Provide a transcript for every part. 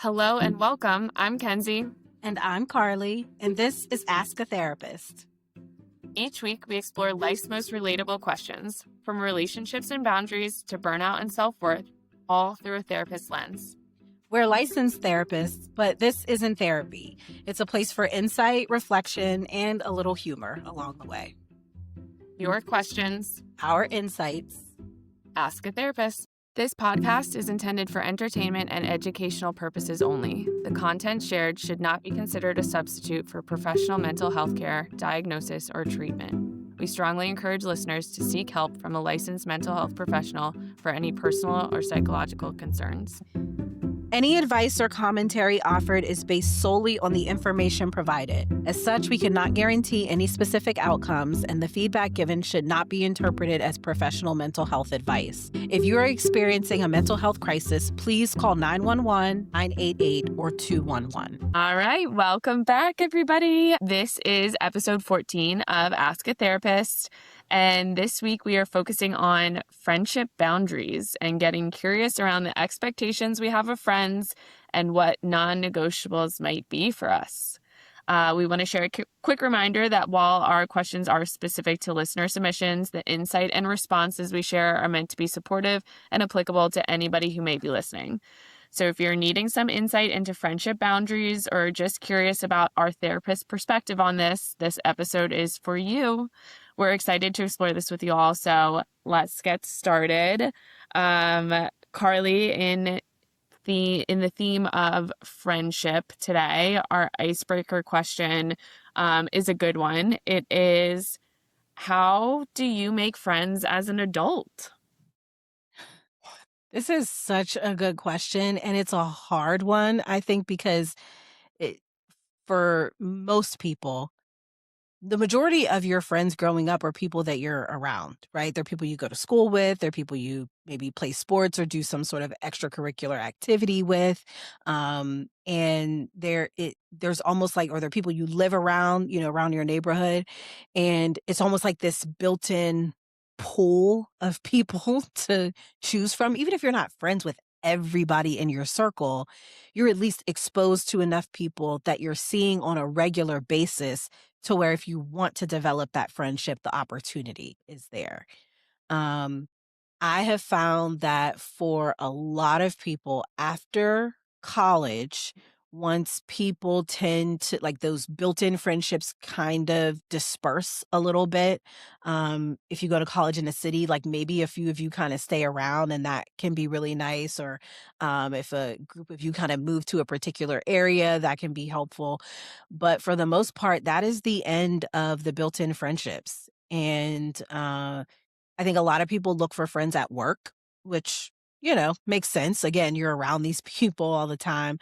Hello and welcome. I'm Kenzie. And I'm Carli, and this is Ask a Therapist. Each week, we explore life's most relatable questions, from relationships and boundaries to burnout and self-worth, all through a therapist's lens. We're licensed therapists, but this isn't therapy. It's a place for insight, reflection, and a little humor along the way. Your questions, our insights. Ask a Therapist. This podcast is intended for entertainment and educational purposes only. The content shared should not be considered a substitute for professional mental health care, diagnosis, or treatment. We strongly encourage listeners to seek help from a licensed mental health professional for any personal or psychological concerns. Any advice or commentary offered is based solely on the information provided. As such, we cannot guarantee any specific outcomes, and the feedback given should not be interpreted as professional mental health advice. If you are experiencing a mental health crisis, please call 911, 988, or 211. All right, welcome back, everybody. This is episode 14 of Ask a Therapist. And this week we are focusing on friendship boundaries and getting curious around the expectations we have of friends and what non-negotiables might be for us. We want to share a quick reminder that while our questions are specific to listener submissions, the insight and responses we share are meant to be supportive and applicable to anybody who may be listening. So if you're needing some insight into friendship boundaries or just curious about our therapist perspective on this episode is for you. We're excited to explore this with you all, so let's get started. Carli, in the theme of friendship today, our icebreaker question is a good one. It is, how do you make friends as an adult? This is such a good question, and it's a hard one, I think, because for most people, the majority of your friends growing up are people that you're around, right? They're people you go to school with. They're people you maybe play sports or do some sort of extracurricular activity with. And there's almost like, or they're people you live around, around your neighborhood. And it's almost like this built-in pool of people to choose from. Even if you're not friends with everybody in your circle, you're at least exposed to enough people that you're seeing on a regular basis to where if you want to develop that friendship, the opportunity is there. I have found that for a lot of people after college, once people tend to, like, those built-in friendships kind of disperse a little bit. If you go to college in a city, like maybe a few of you kind of stay around and that can be really nice. Or if a group of you kind of move to a particular area, that can be helpful. But for the most part, that is the end of the built-in friendships. And I think a lot of people look for friends at work, which, makes sense. Again, you're around these people all the time.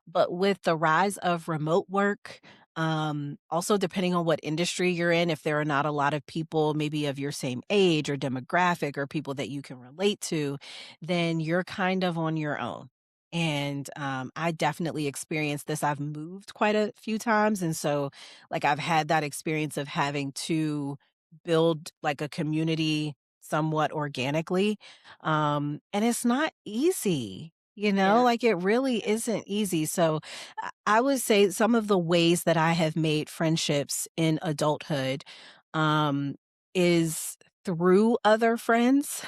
But with the rise of remote work, also depending on what industry you're in, if there are not a lot of people maybe of your same age or demographic or people that you can relate to, then you're kind of on your own. And I definitely experienced this. I've moved quite a few times. And so like I've had that experience of having to build like a community somewhat organically. And it's not easy. Like it really isn't easy. So I would say some of the ways that I have made friendships in adulthood is through other friends.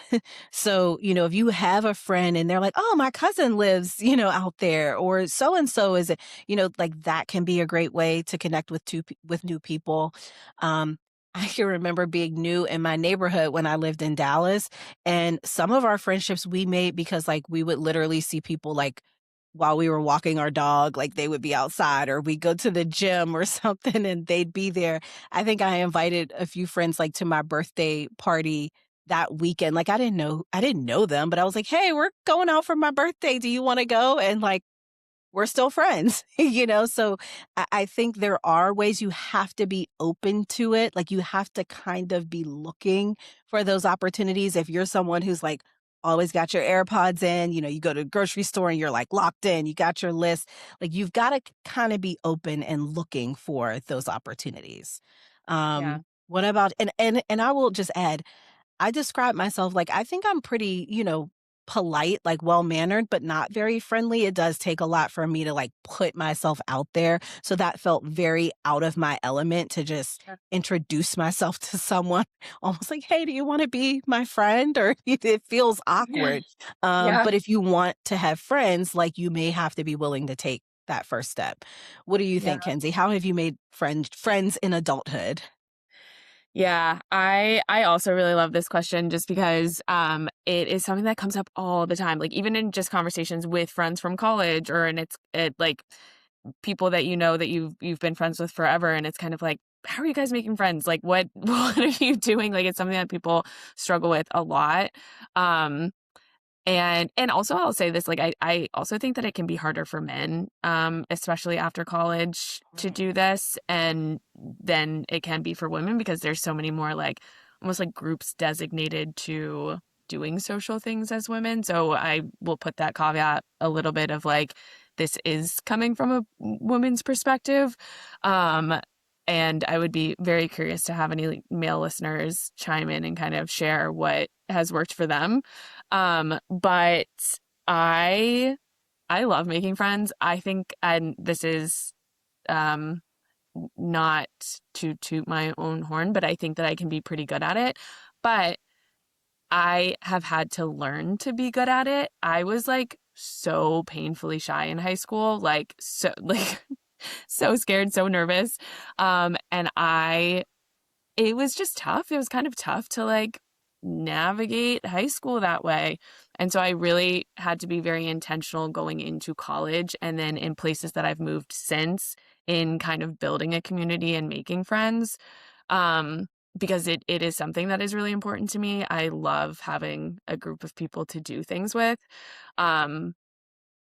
So, if you have a friend and they're like, oh, my cousin lives, out there, or so-and-so is, like that can be a great way to connect with new people. I can remember being new in my neighborhood when I lived in Dallas, and some of our friendships we made because like we would literally see people like while we were walking our dog, like they would be outside, or we go to the gym or something and they'd be there. I think I invited a few friends like to my birthday party that weekend. Like I didn't know them, but I was like, hey, we're going out for my birthday. Do you want to go? And like, we're still friends, So I think there are ways you have to be open to it. Like you have to kind of be looking for those opportunities. If you're someone who's like always got your AirPods in, you go to the grocery store and you're like locked in, you got your list, like you've got to kind of be open and looking for those opportunities. What about, and I will just add, I describe myself like, I think I'm pretty, polite, like well-mannered, but not very friendly. It does take a lot for me to like put myself out there. So that felt very out of my element to just Sure. introduce myself to someone almost like, hey, do you want to be my friend? Or it feels Yeah. awkward. Yeah. But if you want to have friends, like you may have to be willing to take that first step. What do you Yeah. think, Kenzie? How have you made friends in adulthood? Yeah, I also really love this question just because it is something that comes up all the time. Like even in just conversations with friends from college or and it like people that you know that you've been friends with forever and it's kind of like how are you guys making friends? Like what what are you doing? Like it's something that people struggle with a lot. Um and also I'll say this, like I also think that it can be harder for men, especially after college to do this and then it can be for women because there's so many more like almost like groups designated to doing social things as women. So I will put that caveat a little bit of like this is coming from a woman's perspective. Um and I would be very curious to have any like, male listeners chime in and kind of share what has worked for them. But I I love making friends. I think, and this is um not to toot my own horn, but I think that I can be pretty good at it. But I have had to learn to be good at it. I was like so painfully shy in high school, like so like so scared, so nervous. And I it was just tough. It was kind of tough to like navigate high school that way. And so I really had to be very intentional going into college and then in places that I've moved since in kind of building a community and making friends. Um, because it is something that is really important to me. I love having a group of people to do things with. Um,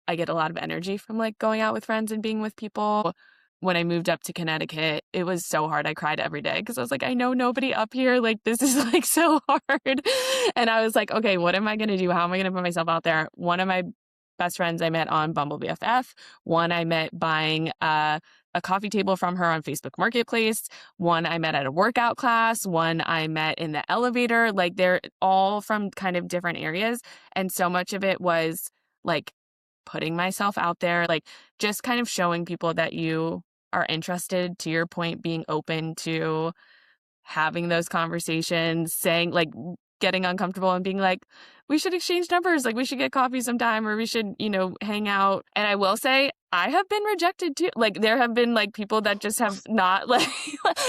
I get a lot of energy from like going out with friends and being with people. When I moved up to Connecticut, it was so hard. I cried every day because I was like, I know nobody up here. Like, this is like so hard. And I was like, okay, what am I going to do? How am I going to put myself out there? One of my best friends I met on Bumble BFF. One I met buying a coffee table from her on Facebook Marketplace. One I met at a workout class. One I met in the elevator. Like, they're all from kind of different areas. And so much of it was like, putting myself out there, like just kind of showing people that you are interested, to your point, being open to having those conversations, saying like getting uncomfortable and being like, we should exchange numbers, like we should get coffee sometime or we should, hang out. And I will say, I have been rejected too. Like there have been like people that just have not like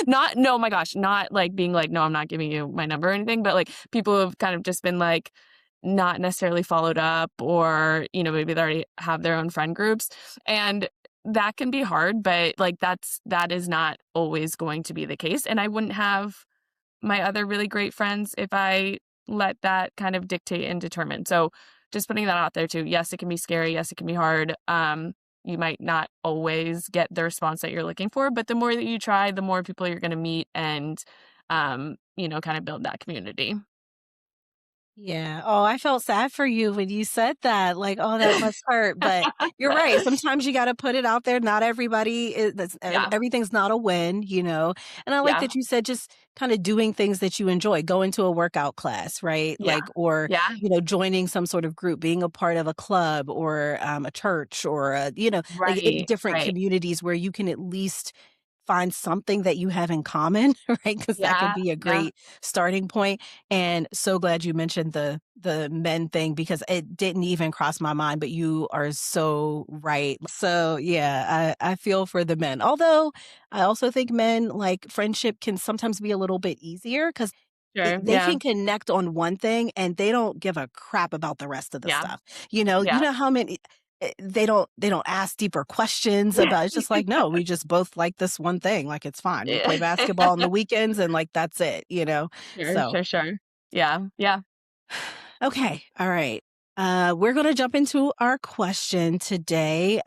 not no my gosh, not like being like, no, I'm not giving you my number or anything, but like people have kind of just been like not necessarily followed up or, maybe they already have their own friend groups. And that can be hard, but like that is not always going to be the case. And I wouldn't have my other really great friends if I let that kind of dictate and determine. So just putting that out there too. Yes, it can be scary. Yes, it can be hard. You might not always get the response that you're looking for, but the more that you try, the more people you're going to meet and, kind of build that community. Yeah. Oh, I felt sad for you when you said that. Like, oh, that must hurt. But you're right. Sometimes you got to put it out there. Not everybody is, Yeah. everything's not a win. And I like Yeah. that you said just kind of doing things that you enjoy, going to a workout class, right? Yeah. Like, or, Yeah. joining some sort of group, being a part of a club or a church or, like in Right. different Right. communities where you can at least find something that you have in common, right? Because that can Yeah. be a Yeah. great starting point. And so glad you mentioned the men thing because it didn't even cross my mind, but you are so right. So yeah, I feel for the men. Although I also think men like friendship can sometimes be a little bit easier because Sure. they Yeah. can connect on one thing and they don't give a crap about the rest of the Yeah. stuff. You Yeah. know how many they don't ask deeper questions about it's just like, no, we just both like this one thing. Like it's fine. We play basketball on the weekends and like that's it. Sure, So sure, sure. Yeah, yeah. okay. All right. We're going to jump into our question today.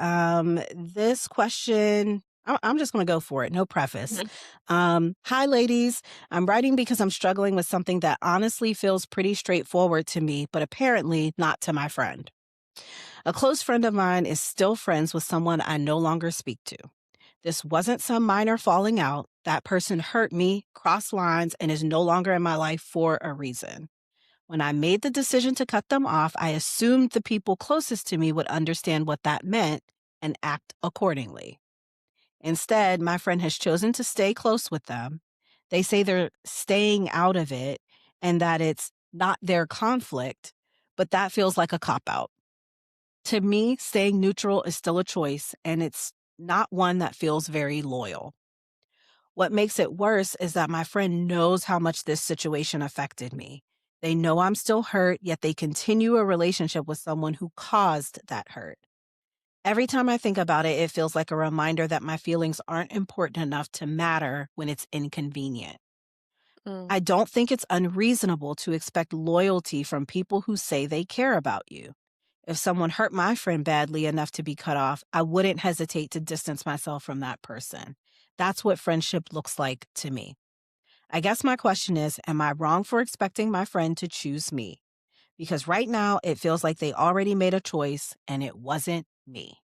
This question, I'm just going to go for it. No preface. Mhm. Hi, ladies. I'm writing because I'm struggling with something that honestly feels pretty straightforward to me, but apparently not to my friend. A close friend of mine is still friends with someone I no longer speak to. This wasn't some minor falling out. That person hurt me, crossed lines, and is no longer in my life for a reason. When I made the decision to cut them off, I assumed the people closest to me would understand what that meant and act accordingly. Instead, my friend has chosen to stay close with them. They say they're staying out of it and that it's not their conflict, but that feels like a cop out. To me, staying neutral is still a choice, and it's not one that feels very loyal. What makes it worse is that my friend knows how much this situation affected me. They know I'm still hurt, yet they continue a relationship with someone who caused that hurt. Every time I think about it, it feels like a reminder that my feelings aren't important enough to matter when it's inconvenient. Mm. I don't think it's unreasonable to expect loyalty from people who say they care about you. If someone hurt my friend badly enough to be cut off, I wouldn't hesitate to distance myself from that person. That's what friendship looks like to me. I guess my question is, am I wrong for expecting my friend to choose me? Because right now it feels like they already made a choice and it wasn't me.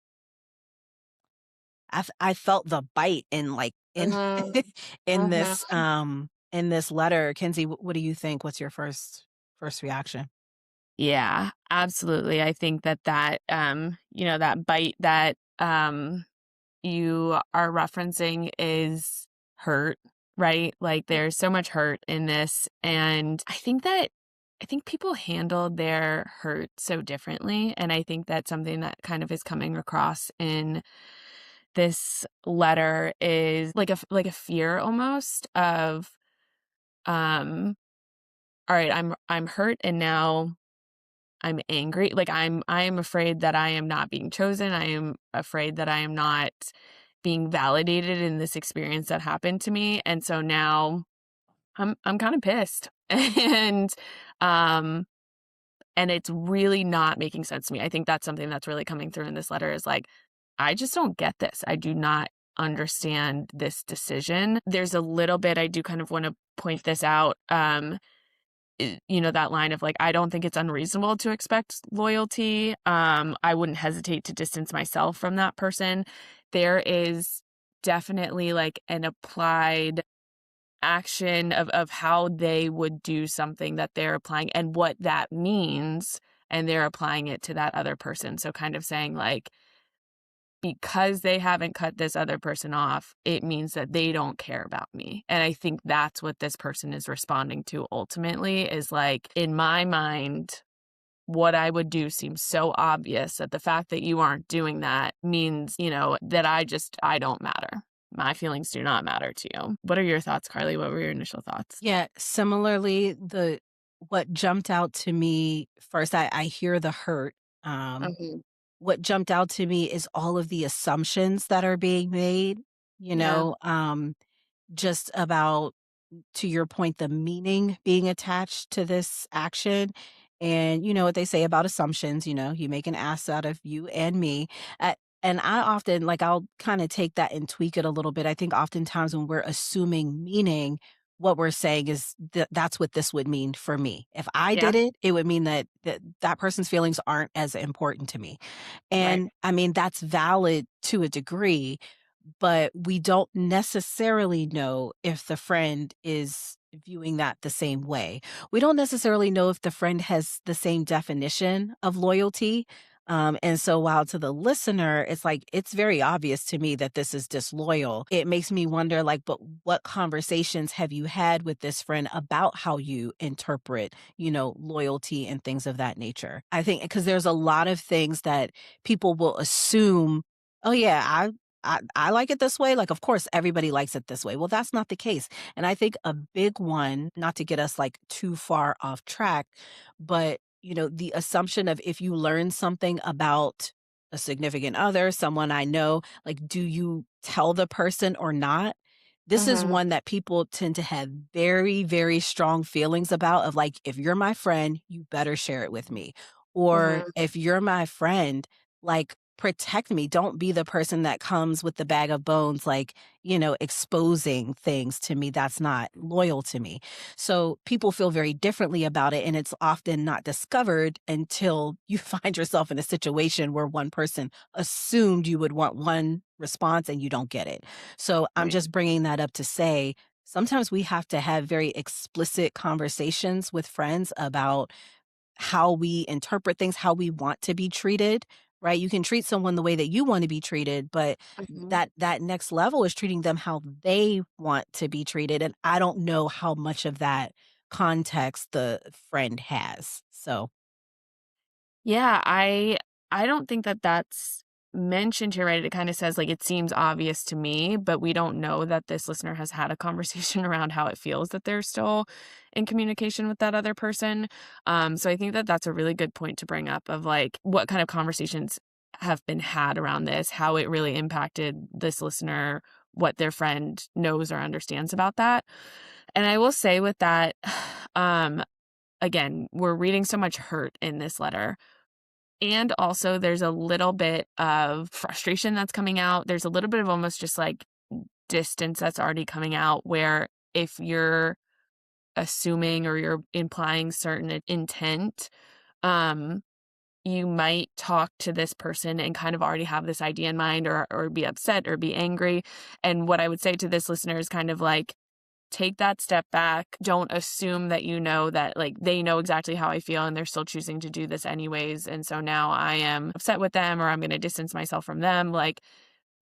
I felt the bite in like in Mhm. Mhm. in this letter. Kenzie, what do you think? What's your first reaction? Yeah, absolutely. I think that that bite that you are referencing is hurt, right? Like there's so much hurt in this. And I think people handle their hurt so differently. And I think that's something that kind of is coming across in this letter is like a fear almost of um all right, I'm hurt and now I'm angry. Like I am afraid that I am not being chosen. I am afraid that I am not being validated in this experience that happened to me. And so now I'm kind of pissed. Um and it's really not making sense to me. I think that's something that's really coming through in this letter is like I just don't get this. I do not understand this decision. There's a little bit I do kind of want to point this out. That line of like, I don't think it's unreasonable to expect loyalty. I wouldn't hesitate to distance myself from that person. There is definitely like an applied action of how they would do something that they're applying and what that means. And they're applying it to that other person. So kind of saying like, because they haven't cut this other person off, it means that they don't care about me. And I think that's what this person is responding to ultimately is like, in my mind, what I would do seems so obvious that the fact that you aren't doing that means, that I don't matter. My feelings do not matter to you. What are your thoughts, Carli? What were your initial thoughts? Yeah, similarly, the what jumped out to me first, I hear the hurt. Um, Mhm. what jumped out to me is all of the assumptions that are being made, you Yeah. know, just about, to your point, the meaning being attached to this action. And you know what they say about assumptions, you make an ass out of you and me. Uh, and I often, like, I'll kind of take that and tweak it a little bit. I think oftentimes when we're assuming meaning, what we're saying is that's what this would mean for me. If I Yeah. did it, it would mean that person's feelings aren't as important to me. Right. And I mean, that's valid to a degree, but we don't necessarily know if the friend is viewing that the same way. We don't necessarily know if the friend has the same definition of loyalty. And so while to the listener, it's like, it's very obvious to me that this is disloyal. It makes me wonder, like, but what conversations have you had with this friend about how you interpret, loyalty and things of that nature? I think because there's a lot of things that people will assume, oh, yeah, I like it this way. Like, of course, everybody likes it this way. Well, that's not the case. And I think a big one, not to get us like too far off track, but the assumption of if you learn something about a significant other, someone I know, like, do you tell the person or not? This is Mhm. one that people tend to have very, very strong feelings about of like, if you're my friend, you better share it with me. Or Mhm. if you're my friend, like, protect me. Don't be the person that comes with the bag of bones, like, exposing things to me. That's not loyal to me. So people feel very differently about it. And it's often not discovered until you find yourself in a situation where one person assumed you would want one response and you don't get it. So I'm Right. just bringing that up to say, sometimes we have to have very explicit conversations with friends about how we interpret things, how we want to be treated, right? You can treat someone the way that you want to be treated, but Mhm. that next level is treating them how they want to be treated, and I don't know how much of that context the friend has. So, Yeah, I don't think that that's mentioned here, right? It kind of says like it seems obvious to me, but we don't know that this listener has had a conversation around how it feels that they're still in communication with that other person. So I think that that's a really good point to bring up of like what kind of conversations have been had around this, how it really impacted this listener, what their friend knows or understands about that. And I will say with that, um, again, we're reading so much hurt in this letter. And also, there's a little bit of frustration that's coming out. There's a little bit of almost just like distance that's already coming out, where if you're assuming or you're implying certain intent, um, you might talk to this person and kind of already have this idea in mind or be upset or be angry. And what I would say to this listener is kind of like, take that step back. Don't assume that you know that like they know exactly how I feel and they're still choosing to do this anyways. And so now I am upset with them or I'm going to distance myself from them. Like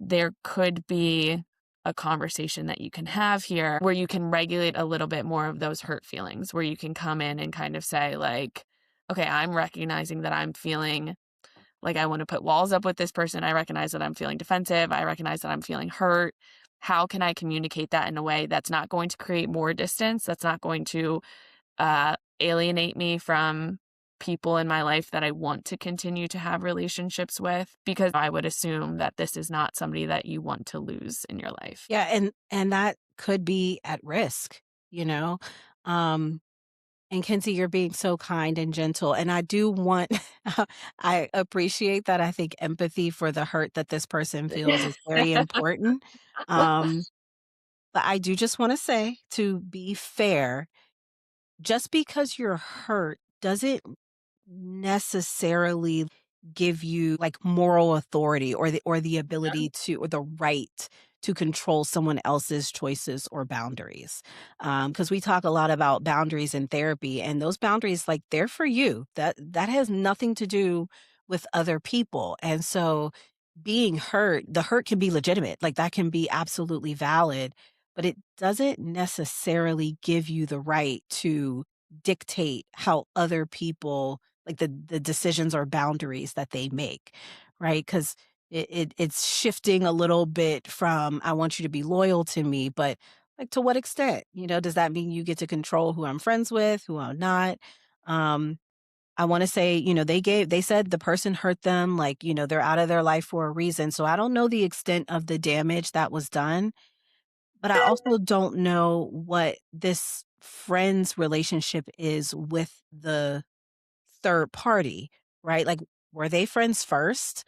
there could be a conversation that you can have here where you can regulate a little bit more of those hurt feelings, where you can come in and kind of say like, okay, I'm recognizing that I'm feeling like I want to put walls up with this person. I recognize that I'm feeling defensive. I recognize that I'm feeling hurt. How can I communicate that in a way that's not going to create more distance? That's not going to alienate me from people in my life that I want to continue to have relationships with? Because I would assume that this is not somebody that you want to lose in your life. yeah, and that could be at risk, you know? Um, and Kenzie, you're being so kind and gentle, and I do want I appreciate that. I think empathy for the hurt that this person feels is very important. Um, but I do just wanna say, to be fair, just because you're hurt doesn't necessarily give you like moral authority or the ability to or the right to control someone else's choices or boundaries. Because we talk a lot about boundaries in therapy, and those boundaries, like they're for you. That has nothing to do with other people. And so being hurt, the hurt can be legitimate, like that can be absolutely valid, but it doesn't necessarily give you the right to dictate how other people like the decisions or boundaries that they make, right? Because it's shifting a little bit from I want you to be loyal to me, but like to what extent? You know, does that mean you get to control who I'm friends with, who I'm not? Um, I want to say, you know, they said the person hurt them, like, you know, they're out of their life for a reason. So I don't know the extent of the damage that was done, but I also don't know what this friend's relationship is with the third party, right? Like, were they friends first?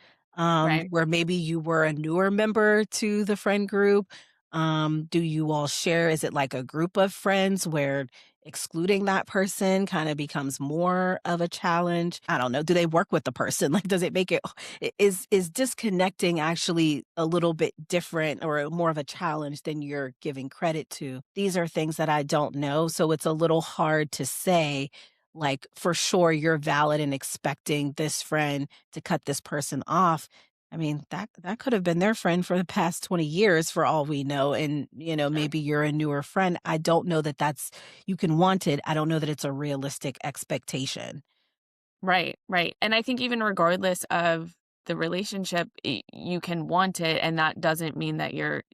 Right. Where maybe you were a newer member to the friend group? Do you all share? Is it like a group of friends where excluding that person kind of becomes more of a challenge? I don't know. Do they work with the person? Like, does it make it is disconnecting actually a little bit different or more of a challenge than you're giving credit to? These are things that I don't know, so it's a little hard to say like for sure you're valid in expecting this friend to cut this person off. I mean, that could have been their friend for the past 20 years for all we know, and you know, Sure. maybe you're a newer friend. I don't know that that's you can want it. I don't know that it's a realistic expectation. Right, right. And I think even regardless of the relationship, you can want it, and that doesn't mean that you're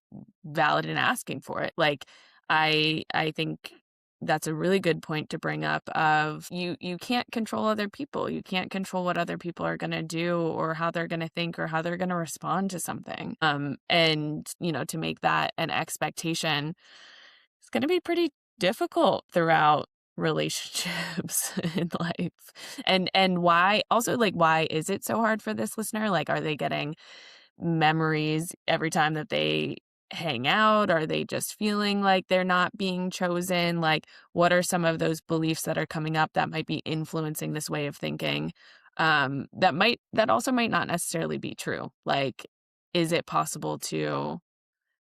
valid in asking for it. Like I think that's a really good point to bring up of you can't control other people. You can't control what other people are going to do or how they're going to think or how they're going to respond to something. And you know, to make that an expectation, it's going to be pretty difficult throughout relationships in life. And why also like why is it so hard for this listener? Like are they getting memories every time that they hang out? Are they just feeling like they're not being chosen? Like what are some of those beliefs that are coming up that might be influencing this way of thinking? That also might not necessarily be true. Like is it possible to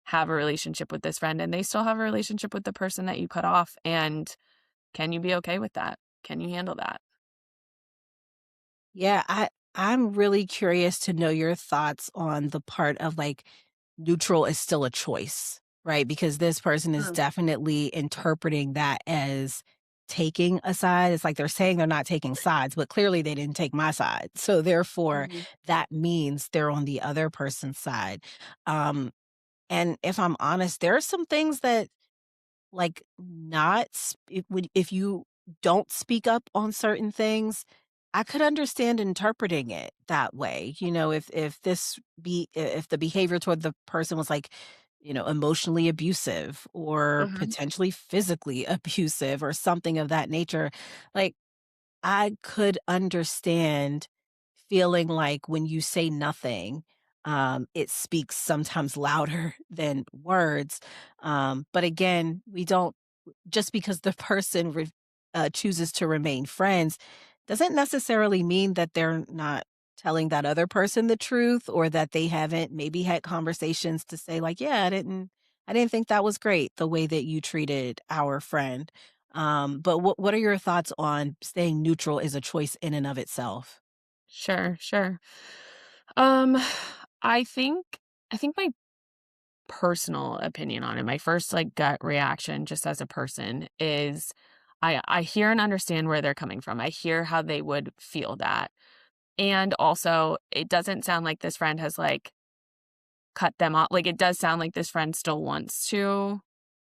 have a relationship with this friend and they still have a relationship with the person that you cut off. And can you be okay with that? Can you handle that? Yeah, I'm really curious to know your thoughts on the part of like neutral is still a choice, right? Because this person is Mm. definitely interpreting that as taking a side. It's like they're saying they're not taking sides, but clearly they didn't take my side. So therefore, Mhm. that means they're on the other person's side. Um, and if I'm honest, there are some things that like, not sp if you don't speak up on certain things, I could understand interpreting it that way, if the behavior toward the person was, like, emotionally abusive or Mhm. potentially physically abusive or something of that nature, like, I could understand feeling like when you say nothing, it speaks sometimes louder than words, but again, we don't just because the person chooses to remain friends doesn't necessarily mean that they're not telling that other person the truth or that they haven't maybe had conversations to say like, yeah, I didn't think that was great the way that you treated our friend. But what are your thoughts on staying neutral is a choice in and of itself? Sure, sure. Um, I think I think my personal opinion on it, my first like gut reaction just as a person is I hear and understand where they're coming from. I hear how they would feel that. And also, it doesn't sound like this friend has like cut them off. Like it does sound like this friend still wants to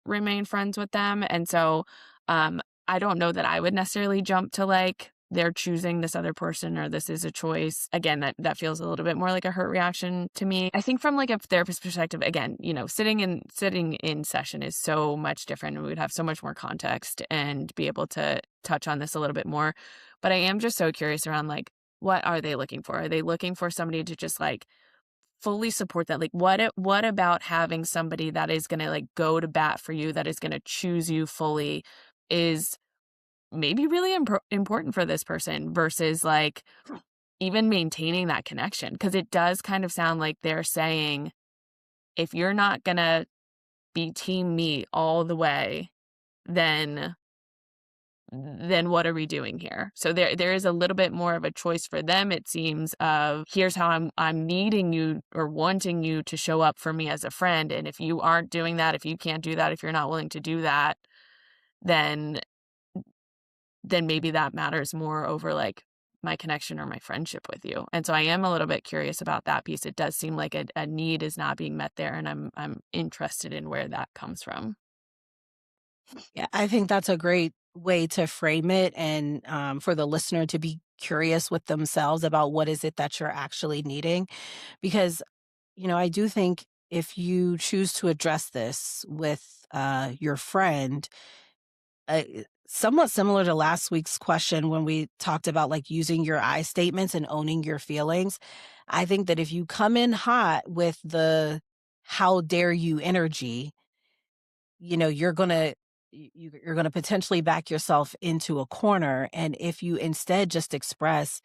remain friends with them. And so, I don't know that I would necessarily jump to like they're choosing this other person or this is a choice. Again, that feels a little bit more like a hurt reaction to me. I think from like a therapist perspective, again, sitting in session is so much different and we would have so much more context and be able to touch on this a little bit more. But I am just so curious around like what are they looking for? Are they looking for somebody to just like fully support that? Like, what about having somebody that is gonna, like, go to bat for you, that is gonna choose you fully is maybe really important for this person versus, like, even maintaining that connection? Because it does kind of sound like they're saying, "If you're not gonna be team me all the way, then then what are we doing here?" So there is a little bit more of a choice for them, it seems, of here's how I'm needing you or wanting you to show up for me as a friend. And if you aren't doing that, if you can't do that, if you're not willing to do that, then maybe that matters more over like my connection or my friendship with you. And so I am a little bit curious about that piece. It does seem like a need is not being met there. And I'm interested in where that comes from. Yeah, I think that's a great way to frame it and for the listener to be curious with themselves about what is it that you're actually needing. Because, I do think if you choose to address this with your friend, somewhat similar to last week's question when we talked about like using your I statements and owning your feelings, I think that if you come in hot with the how dare you energy, you're gonna you're gonna potentially back yourself into a corner. And if you instead just express,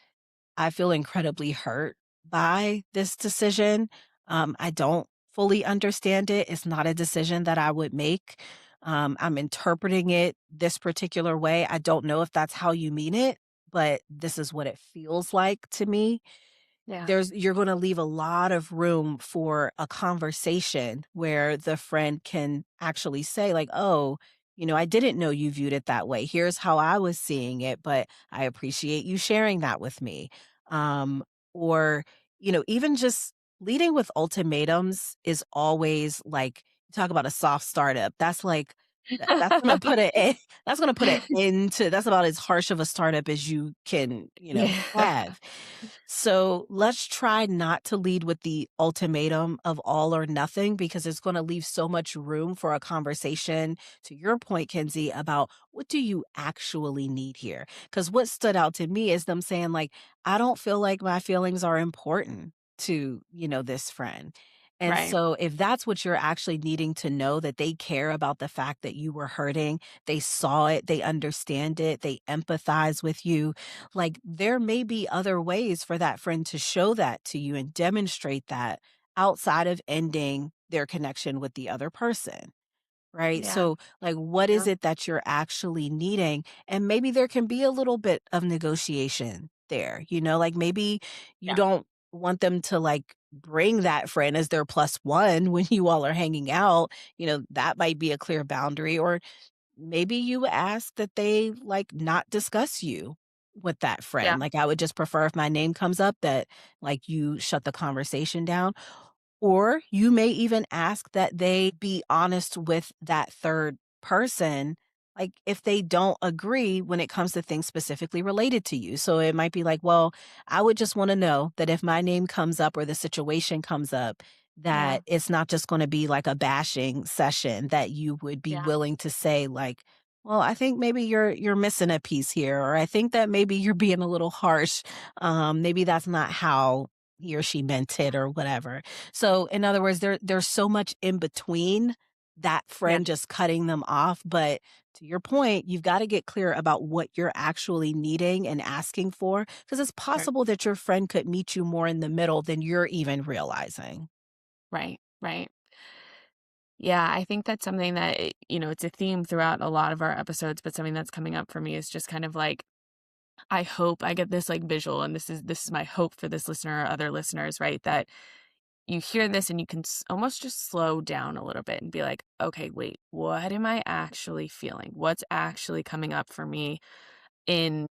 I feel incredibly hurt by this decision. I don't fully understand it. It's not a decision that I would make. I'm interpreting it this particular way. I don't know if that's how you mean it, but this is what it feels like to me. Yeah. You're gonna leave a lot of room for a conversation where the friend can actually say like, "Oh, I didn't know you viewed it that way. Here's how I was seeing it, but I appreciate you sharing that with me." Um, or, even just leading with ultimatums is always like talk about a soft startup. That's like that's gonna put that's gonna put an end to that's about as harsh of a startup as you can, Yeah. have. So let's try not to lead with the ultimatum of all or nothing because it's going to leave so much room for a conversation, to your point, Kenzie, about what do you actually need here? Because what stood out to me is them saying, like, I don't feel like my feelings are important to, this friend. And Right. so, if that's what you're actually needing to know, that they care about the fact that you were hurting, they saw it, they understand it, they empathize with you, like, there may be other ways for that friend to show that to you and demonstrate that outside of ending their connection with the other person. Right? Yeah. So, like, what is Yeah. it that you're actually needing? And maybe there can be a little bit of negotiation there, like maybe you Yeah. don't want them to like bring that friend as their plus one when you all are hanging out. That might be a clear boundary. Or maybe you ask that they like not discuss you with that Yeah. friend. Like, I would just prefer if my name comes up that like you shut the conversation down. Or you may even ask that they be honest with that third person, like if they don't agree when it comes to things specifically related to you. So it might be like, well, I would just want to know that if my name comes up or the situation comes up, Yeah. that it's not just going to be like a bashing session, that you would be Yeah. willing to say like, well, I think maybe you're missing a piece here, or I think that maybe you're being a little harsh. Maybe that's not how he or she meant it, or whatever. So, in other words, there's so much in between that Yeah. friend just cutting them off, but to your point, you've gotta get clear about what you're actually needing and asking for, because it's Right. possible that your friend could meet you more in the middle than you're even realizing. Right. Right. Yeah, I think that's something that, it's a theme throughout a lot of our episodes, but something that's coming up for me is just kind of like, I hope I get this like visual, and this is my hope for this listener or other listeners, right? That you hear this and you can almost just slow down a little bit and be like, okay, wait, what am I actually feeling? What's actually coming up for me in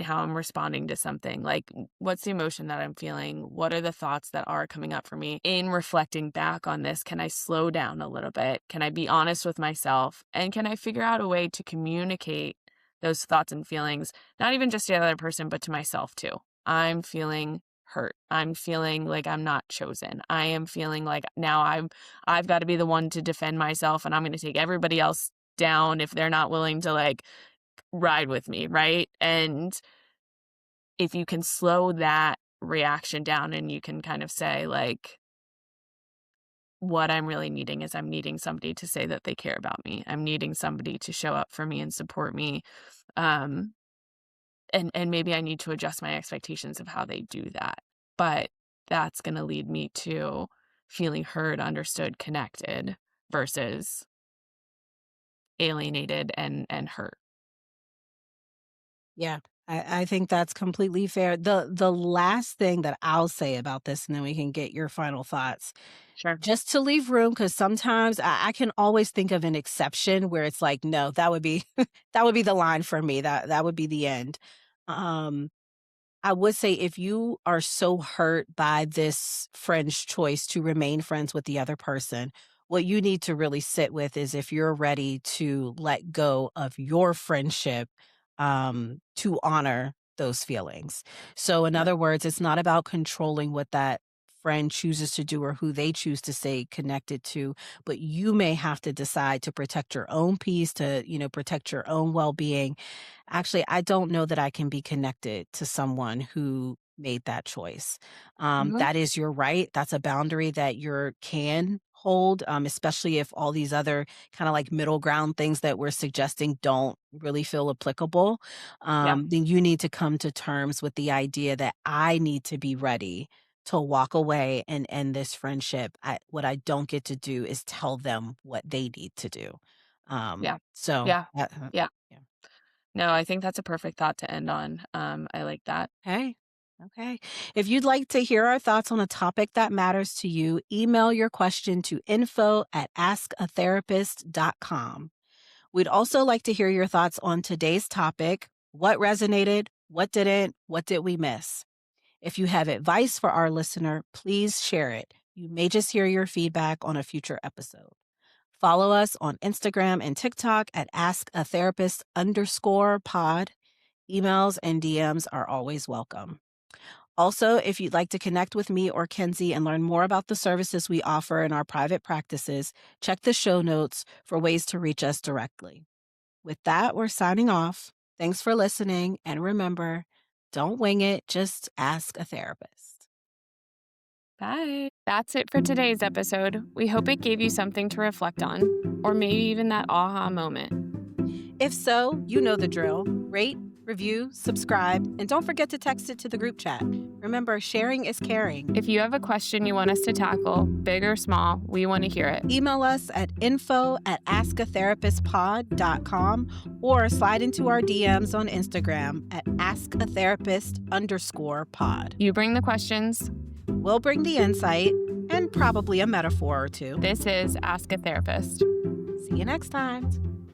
how I'm responding to something? Like, what's the emotion that I'm feeling? What are the thoughts that are coming up for me? In reflecting back on this, can I slow down a little bit? Can I be honest with myself? And can I figure out a way to communicate those thoughts and feelings, not even just to the other person, but to myself too? I'm feeling hurt. I'm feeling like I'm not chosen. I am feeling like now I've got to be the one to defend myself, and I'm going to take everybody else down if they're not willing to like ride with me, right? And if you can slow that reaction down and you can kind of say, like, what I'm really needing is I'm needing somebody to say that they care about me. I'm needing somebody to show up for me and support me. Um, and maybe I need to adjust my expectations of how they do that. But that's going to lead me to feeling heard, understood, connected versus alienated and hurt. Yeah, I think that's completely fair. The last thing that I'll say about this, and then we can get your final thoughts, Sure. just to leave room, because sometimes I can always think of an exception where it's like, no, that would be that would be the line for me. That would be the end. Um, I would say if you are so hurt by this friend's choice to remain friends with the other person, what you need to really sit with is if you're ready to let go of your friendship, to honor those feelings. So, in Yep. other words, it's not about controlling what that friend chooses to do or who they choose to stay connected to, but you may have to decide to protect your own peace, to, protect your own well being. Actually, I don't know that I can be connected to someone who made that choice. Mhm. That is your right. That's a boundary that you can hold, especially if all these other kind of like middle ground things that we're suggesting don't really feel applicable. Yeah. Then you need to come to terms with the idea that I need to be ready to walk away and end this friendship. What I don't get to do is tell them what they need to do. Yeah. So, Yeah. Yeah. yeah. No, I think that's a perfect thought to end on. I like that. Hey, okay. If you'd like to hear our thoughts on a topic that matters to you, email your question to info@askatherapist.com. We'd also like to hear your thoughts on today's topic. What resonated? What didn't? What did we miss? If you have advice for our listener, please share it. You may just hear your feedback on a future episode. Follow us on Instagram and TikTok at askatherapist_pod. Emails and DMs are always welcome. Also, if you'd like to connect with me or Kenzie and learn more about the services we offer in our private practices, check the show notes for ways to reach us directly. With that, we're signing off. Thanks for listening. And remember, don't wing it, just ask a therapist. Bye. That's it for today's episode. We hope it gave you something to reflect on, or maybe even that aha moment. If so, you know the drill. Rate, review, subscribe, and don't forget to text it to the group chat. Remember, sharing is caring. If you have a question you want us to tackle, big or small, we want to hear it. Email us at info@askatherapistpod.com or slide into our DMs on Instagram at askatherapist_pod. You bring the questions. We'll bring the insight and probably a metaphor or two. This is Ask a Therapist. See you next time.